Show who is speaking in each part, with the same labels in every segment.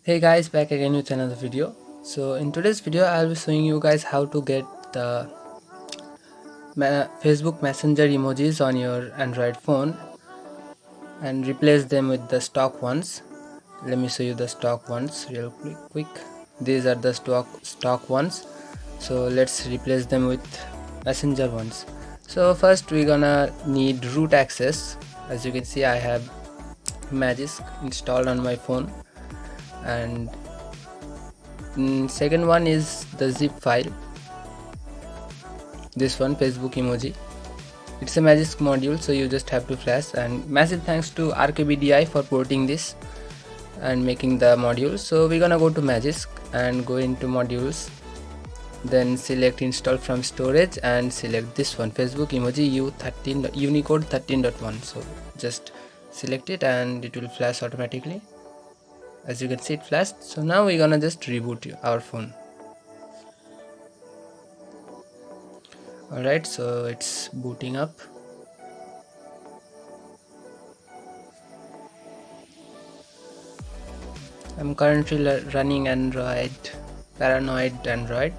Speaker 1: Hey guys, back again with another video. So in today's video I'll be showing you guys how to get the Facebook Messenger emojis on your Android phone and replace them with the stock ones. Let me show you the stock ones real quick. These are the stock ones. So let's replace them with Messenger ones. So first we're gonna need root access. As you can see, I have Magisk installed on my phone, and second one is the zip file. This one, Facebook emoji, it's a magisk module, so you just have to flash. And massive thanks to RKBDI for porting this and making the module. So we're gonna go to magisk and go into modules, then select install from storage and select this one, Facebook emoji U13 Unicode 13.1. so just select it and it will flash automatically. As you can see, it flashed. So now we're gonna just reboot our phone. Alright, so it's booting up. I'm currently running Paranoid Android.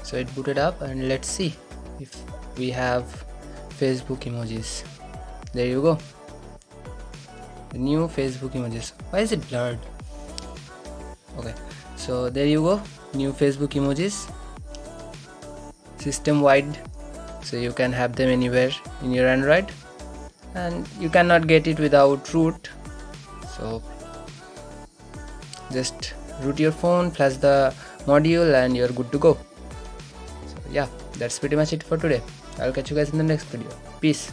Speaker 1: So it booted up, and let's see if we have Facebook emojis. There you go, the new Facebook emojis. Why is it blurred? Okay, so there you go, new Facebook emojis, system wide, so you can have them anywhere in your Android, and you cannot get it without root. So just root your phone, flash the module, and you're good to go. So yeah, that's pretty much it for today. I'll catch you guys in the next video. Peace.